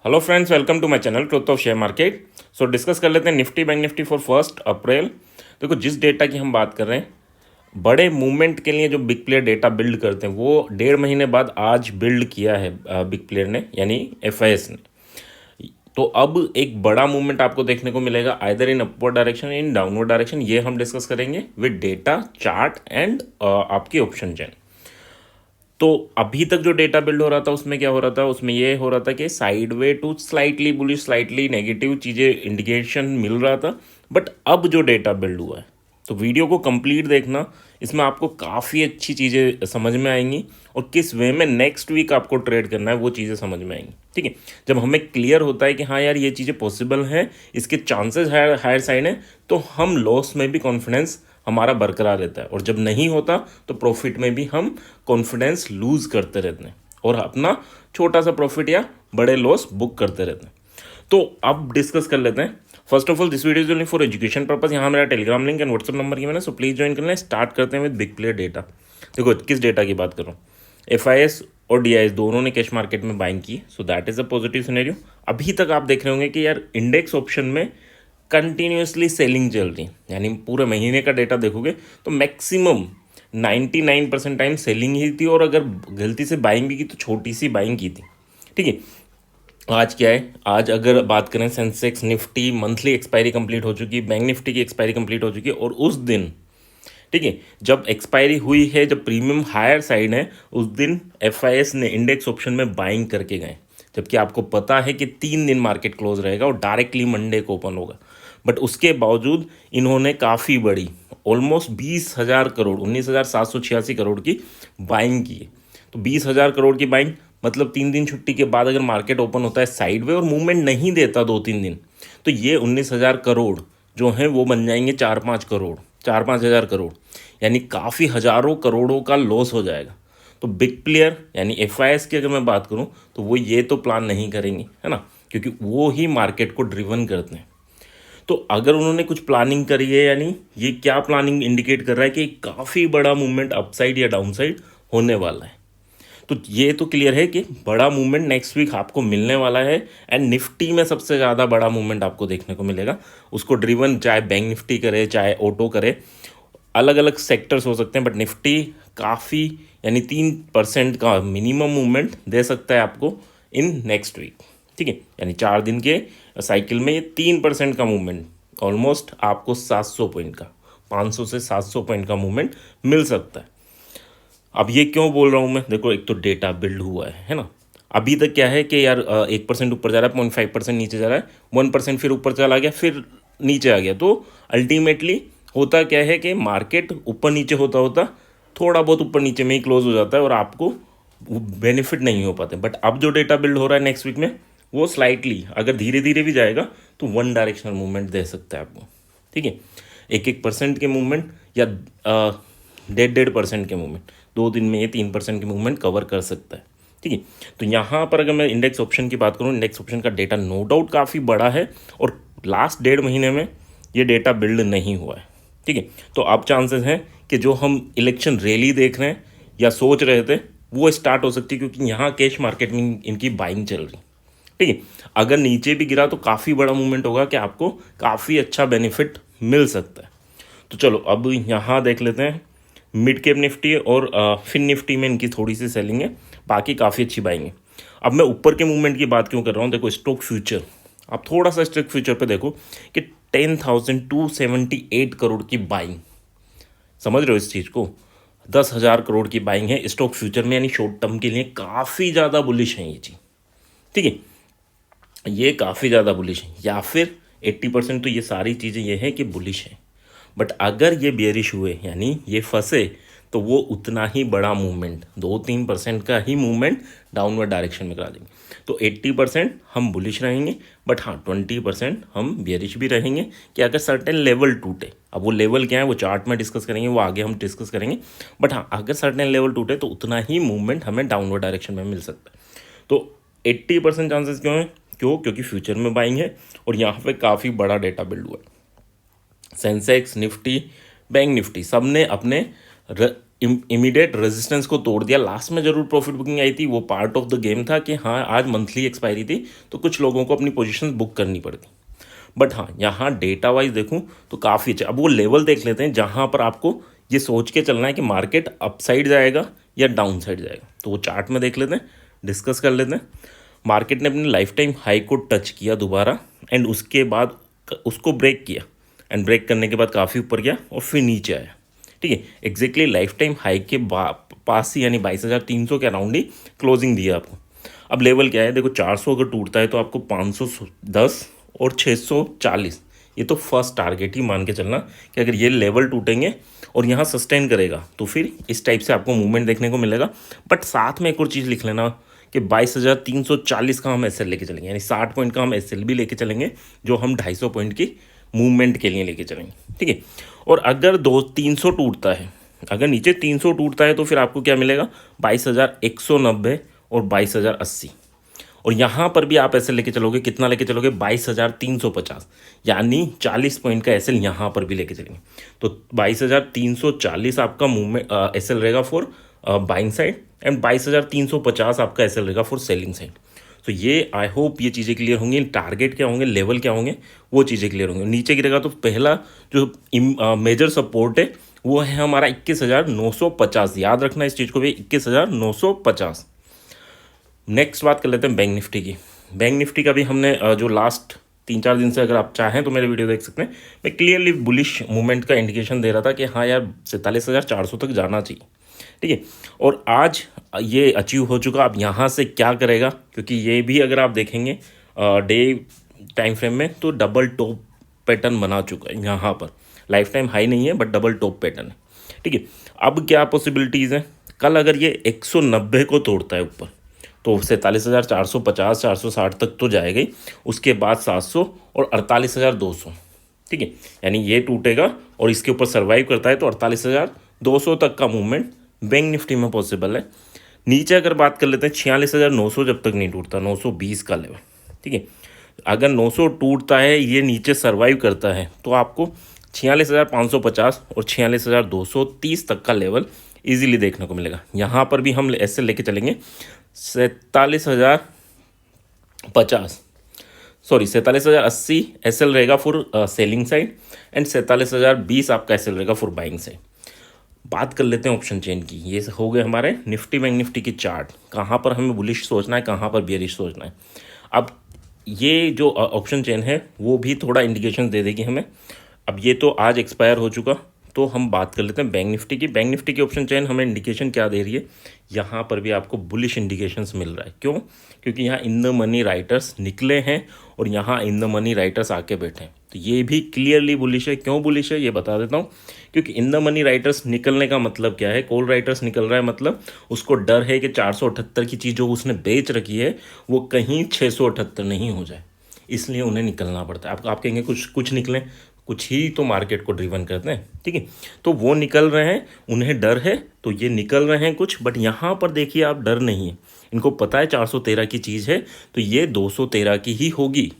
Hello friends, welcome to my channel truth of share market. So discuss कर लेते हैं Nifty bank Nifty for 1 April. देखो, जिस डेटा की हम बात कर रहे हैं, बड़े मूवमेंट के लिए जो बिग प्लेयर डेटा बिल्ड करते हैं वो 1.5 महीने बाद आज बिल्ड किया है बिग प्लेयर ने, यानी एफआईएस ने। तो अब एक बड़ा मूवमेंट आपको देखने को मिलेगा, either in upward direction in downward direction. ये हम डिस्कस करेंगे विद डेटा, चार्ट एंड आपकी ऑप्शन चेन। तो अभी तक जो डेटा बिल्ड हो रहा था उसमें क्या हो रहा था, उसमें ये हो रहा था कि sideway to slightly bullish, slightly negative चीज़ें इंडिकेशन मिल रहा था। बट अब जो डेटा बिल्ड हुआ है, तो वीडियो को कंप्लीट देखना, इसमें आपको काफ़ी अच्छी चीज़ें समझ में आएंगी और किस वे में नेक्स्ट वीक आपको ट्रेड करना है वो चीज़ें समझ में आएंगी। ठीक है, जब हमें क्लियर होता है कि हाँ यार ये चीज़ें पॉसिबल हैं, इसके चांसेस हायर साइड हैं, तो हम लॉस में भी कॉन्फिडेंस हमारा बरकरार रहता है। और जब नहीं होता तो प्रॉफिट में भी हम कॉन्फिडेंस लूज करते रहते हैं और अपना छोटा सा प्रॉफिट या बड़े लॉस बुक करते रहते हैं। तो अब डिस्कस कर लेते हैं। First of all, this video is only for education purpose. यहाँ मेरा Telegram link and WhatsApp number given है, सो प्लीज ज्वाइन कर लें। स्टार्ट करते हैं विद बिग प्लेयर डेटा। देखो, किस डेटा की बात कर रहा हूँ, एफआईएस और डीआईएस दोनों ने कैश मार्केट में बाइंग की, so that is a positive scenario. अभी तक आप देख रहे होंगे कि यार इंडेक्स ऑप्शन में कंटिन्यूसली सेलिंग चल रही है, यानी पूरे महीने का डेटा देखोगे तो मैक्सिमम 99% टाइम सेलिंग ही थी, और अगर गलती से बाइंग भी की तो छोटी सी बाइंग की थी। ठीक है, आज क्या है, आज अगर बात करें Sensex Nifty monthly expiry complete हो चुकी है, बैंक निफ्टी की एक्सपायरी कंप्लीट हो चुकी है, और उस दिन, ठीक है, जब एक्सपायरी हुई है, जब प्रीमियम हायर साइड है, उस दिन एफआईएस ने इंडेक्स ऑप्शन में बाइंग करके गए। जबकि आपको पता है कि 3 दिन मार्केट क्लोज रहेगा और डायरेक्टली मंडे को ओपन होगा, बट उसके बावजूद इन्होंने काफ़ी बड़ी, ऑलमोस्ट 20,000 करोड़, 19,786 करोड़ की बाइंग की है। तो 20,000 करोड़ की बाइंग मतलब 3 दिन छुट्टी के बाद अगर मार्केट ओपन होता है साइडवे और मूवमेंट नहीं देता 2-3 दिन, तो ये 19,000 करोड़ जो हैं वो बन जाएंगे 4-5 करोड़, 4-5 हज़ार करोड़, यानी काफ़ी हज़ारों करोड़ों का लॉस हो जाएगा। तो बिग प्लेयर यानी एफआईएस की अगर मैं बात करूं तो वो ये तो प्लान नहीं करेंगे, है ना, क्योंकि वो ही मार्केट को ड्रिवन करते हैं। तो अगर उन्होंने कुछ प्लानिंग करी है, यानी ये क्या प्लानिंग इंडिकेट कर रहा है कि काफ़ी बड़ा मूवमेंट अपसाइड या डाउनसाइड होने वाला है। तो ये तो क्लियर है कि बड़ा मूवमेंट नेक्स्ट वीक आपको मिलने वाला है। एंड निफ्टी में सबसे ज़्यादा बड़ा मूवमेंट आपको देखने को मिलेगा, उसको ड्रिवन चाहे बैंक निफ्टी करे चाहे ऑटो करे, अलग अलग सेक्टर्स हो सकते हैं, बट निफ्टी काफ़ी, यानी 3% का मिनिमम मूवमेंट दे सकता है आपको इन नेक्स्ट वीक। ठीक है, यानी 4 दिन के साइकिल में ये 3% का मूवमेंट, ऑलमोस्ट आपको 700 पॉइंट का, 500 से 700 पॉइंट का मूवमेंट मिल सकता है। अब ये क्यों बोल रहा हूँ मैं, देखो, एक तो डेटा बिल्ड हुआ है ना। अभी तक क्या है कि यार 1% ऊपर जा रहा है, 0.5% नीचे जा रहा है, 1% फिर ऊपर चला गया, फिर नीचे आ गया। तो अल्टीमेटली होता क्या है कि मार्केट ऊपर नीचे होता होता थोड़ा बहुत ऊपर नीचे में ही क्लोज हो जाता है और आपको बेनिफिट नहीं हो पाते। बट अब जो डेटा बिल्ड हो रहा है नेक्स्ट वीक में, वो स्लाइटली अगर धीरे धीरे भी जाएगा तो 1 डायरेक्शनल मूवमेंट दे सकता है आपको। ठीक है, 1-1% के मूवमेंट या 1.5% के मूवमेंट, 2 दिन में ये 3% की मूवमेंट कवर कर सकता है। ठीक है, तो यहाँ पर अगर मैं इंडेक्स ऑप्शन की बात करूँ, इंडेक्स ऑप्शन का डेटा नो डाउट काफ़ी बड़ा है और लास्ट 1.5 महीने में ये डेटा बिल्ड नहीं हुआ है। ठीक है, तो अब चांसेस हैं कि जो हम इलेक्शन रैली देख रहे हैं या सोच रहे थे वो स्टार्ट हो सकती है, क्योंकि यहाँ कैश मार्केट में इनकी बाइंग चल रही। ठीक है, अगर नीचे भी गिरा तो काफ़ी बड़ा मूवमेंट होगा कि आपको काफ़ी अच्छा बेनिफिट मिल सकता है। तो चलो अब यहाँ देख लेते हैं मिड कैप निफ्टी और फिन निफ्टी में इनकी थोड़ी सी सेलिंग है, बाकी काफ़ी अच्छी बाइंग है। अब मैं ऊपर के मूवमेंट की बात क्यों कर रहा हूँ, देखो स्टॉक फ्यूचर, आप थोड़ा सा स्टॉक फ्यूचर पे देखो कि 10,278 करोड़ की बाइंग, समझ रहे हो इस चीज़ को, 10,000 करोड़ की बाइंग है स्टॉक फ्यूचर में, यानी शॉर्ट टर्म के लिए काफ़ी ज़्यादा बुलिश है ये चीज़। ठीक है, ये काफ़ी ज़्यादा बुलिश है, या फिर 80% तो ये सारी चीज़ें ये है कि बुलिश है। बट अगर ये बेयरिश हुए, यानी ये फंसे, तो वो उतना ही बड़ा मूवमेंट, 2-3% का ही मूवमेंट डाउनवर्ड डायरेक्शन में करा देंगे। तो 80% हम बुलिश रहेंगे, बट हाँ 20% हम बेयरिश भी रहेंगे कि अगर सर्टेन लेवल टूटे। अब वो लेवल क्या है वो चार्ट में डिस्कस करेंगे, वो आगे हम डिस्कस करेंगे, बट हाँ अगर सर्टेन लेवल टूटे तो उतना ही मूवमेंट हमें डाउनवर्ड डायरेक्शन में मिल सकता है। तो 80% चांसेस क्यों है, क्योंकि फ्यूचर में बाइंग है और यहाँ पे काफ़ी बड़ा डेटा बिल्ड हुआ है। सेंसेक्स, निफ्टी, बैंक निफ्टी सब ने अपने इमीडिएट रेजिस्टेंस को तोड़ दिया। लास्ट में ज़रूर प्रॉफिट बुकिंग आई थी, वो पार्ट ऑफ द गेम था कि हाँ आज मंथली एक्सपायरी थी तो कुछ लोगों को अपनी पोजीशन बुक करनी पड़ती। बट हाँ यहाँ डेटा वाइज देखूँ तो काफ़ी अच्छा। अब वो लेवल देख लेते हैं जहाँ पर आपको ये सोच के चलना है कि मार्केट अपसाइड जाएगा या डाउन साइड जाएगा। तो वो चार्ट में देख लेते हैं, डिस्कस कर लेते हैं। मार्केट ने अपने लाइफ टाइम हाई को टच किया दोबारा एंड उसके बाद उसको ब्रेक किया एंड ब्रेक करने के बाद काफ़ी ऊपर गया और फिर नीचे आया। ठीक है, एग्जैक्टली लाइफ टाइम हाई के पास ही यानी 22,300 के अराउंड ही क्लोजिंग दिया आपको। अब लेवल क्या है देखो, 400 अगर टूटता है तो आपको 510 और 640 ये तो फर्स्ट टारगेट ही मान के चलना कि अगर ये लेवल टूटेंगे और यहाँ सस्टेन करेगा तो फिर इस टाइप से आपको मूवमेंट देखने को मिलेगा। बट साथ में एक और चीज़ लिख लेना कि 22,340 का हम एसएल लेके चलेंगे, यानी 60 पॉइंट का हम एसएल भी लेके चलेंगे जो हम 250 पॉइंट की मूवमेंट के लिए लेके चलेंगे। ठीक है, और अगर 300 टूटता है, अगर नीचे 300 टूटता है तो फिर आपको क्या मिलेगा, 22,190 और 22,080। और यहाँ पर भी आप ऐसे लेके चलोगे, कितना लेके चलोगे, 22,350, यानी 40 पॉइंट का एसएल यहाँ पर भी लेके चलेंगे। तो 22,340 आपका मूवमेंट एसएल रहेगा फॉर बाइंग साइड एंड 22,350 आपका एसएल रहेगा फॉर सेलिंग साइड। तो ये आई होप ये चीज़ें क्लियर होंगी। टारगेट क्या होंगे, लेवल क्या होंगे, वो चीज़ें क्लियर होंगी। नीचे गिरेगा तो पहला जो मेजर सपोर्ट है वो है हमारा 21,950। याद रखना इस चीज़ को भी, 21,950। नेक्स्ट बात कर लेते हैं बैंक निफ्टी की। बैंक निफ्टी का भी हमने जो लास्ट 3-4 दिन से, अगर आप चाहें तो मेरे वीडियो देख सकते हैं, मैं क्लियरली बुलिश मूवमेंट का इंडिकेशन दे रहा था कि हाँ यार 47,400 तक जाना चाहिए। ठीक है, और आज ये अचीव हो चुका। अब यहाँ से क्या करेगा, क्योंकि ये भी अगर आप देखेंगे डे टाइम फ्रेम में तो डबल टॉप पैटर्न बना चुका है। यहाँ पर लाइफ टाइम हाई नहीं है बट डबल टॉप पैटर्न है। ठीक है, अब क्या पॉसिबिलिटीज़ हैं, कल अगर ये 190 को तोड़ता है ऊपर तो 47,450 460 तक तो जाएगा ही, उसके बाद 700 और 48,200। ठीक है, यानी ये टूटेगा और इसके ऊपर सर्वाइव करता है तो 48,200 तक का मूवमेंट बैंक निफ्टी में पॉसिबल है। नीचे अगर बात कर लेते हैं 46,900 जब तक नहीं टूटता, 920 का लेवल। ठीक है, अगर 900 टूटता है, ये नीचे सर्वाइव करता है तो आपको 46,550 और 46,230 तक का लेवल इजीली देखने को मिलेगा। यहाँ पर भी हम ऐसे लेके चलेंगे 47,080 एसएल रहेगा फॉर सेलिंग साइड एंड 47,020 आपका एसएल रहेगा फॉर बाइंग साइड। बात कर लेते हैं ऑप्शन चेन की। ये हो गए हमारे निफ्टी बैंक निफ्टी की चार्ट, कहाँ पर हमें बुलिश सोचना है, कहाँ पर बियरिश सोचना है। अब ये जो ऑप्शन चेन है वो भी थोड़ा इंडिकेशन दे देगी हमें। अब ये तो आज एक्सपायर हो चुका, तो हम बात कर लेते हैं बैंक निफ्टी की। बैंक निफ्टी की ऑप्शन चेन हमें इंडिकेशन क्या दे रही है, यहाँ पर भी आपको बुलिश इंडिकेशंस मिल रहा है। क्यों, क्योंकि यहाँ इन द मनी राइटर्स निकले हैं और यहाँ इन द मनी राइटर्स आके बैठे हैं, तो ये भी क्लियरली बुलिश है। क्यों बुलिश है ये बता देता हूँ, क्योंकि इन द मनी राइटर्स निकलने का मतलब क्या है, कॉल राइटर्स निकल रहा है, मतलब उसको डर है कि 478 की चीज़ जो उसने बेच रखी है वो कहीं 678 नहीं हो जाए, इसलिए उन्हें निकलना पड़ता है। आप कहेंगे कुछ निकलें, कुछ ही तो मार्केट को ड्रिवन करते हैं। ठीक है, तो वो निकल रहे हैं, उन्हें डर है तो ये निकल रहे हैं कुछ। बट यहाँ पर देखिए आप, डर नहीं है, इनको पता है 413 की चीज़ है तो ये 213 की ही होगी,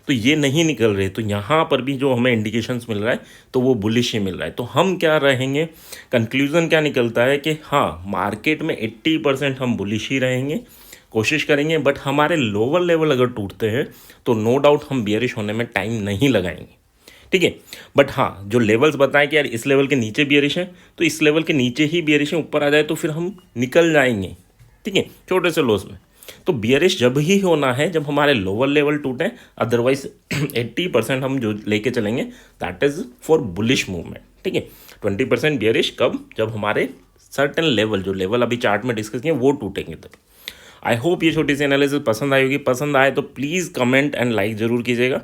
तो ये नहीं निकल रहे। तो यहाँ पर भी जो हमें इंडिकेशंस मिल रहा है तो वो बुलिश ही मिल रहा है। तो हम क्या रहेंगे, कंक्लूजन क्या निकलता है कि हाँ मार्केट में 80% हम बुलिश ही रहेंगे, कोशिश करेंगे। बट हमारे लोअर लेवल अगर टूटते हैं तो नो डाउट हम बियरिश होने में टाइम नहीं लगाएंगे। ठीक है, बट हाँ जो लेवल्स बताएं कि यार इस लेवल के नीचे बियरिश है तो इस लेवल के नीचे ही बियरिश है, ऊपर आ जाए तो फिर हम निकल जाएंगे। ठीक है, छोटे से लॉस में। तो बियरिश जब ही होना है जब हमारे लोअर लेवल टूटे, अदरवाइज 80% हम जो लेके चलेंगे that is for bullish movement. ठीक है, 20% बियरिश कब, जब हमारे सर्टेन लेवल, जो लेवल अभी चार्ट में डिस्कस किए वो टूटेंगे तब। आई होप ये छोटी सी एनालिसिस पसंद आई होगी। पसंद आए तो प्लीज़ कमेंट एंड लाइक ज़रूर कीजिएगा।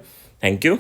Thank you.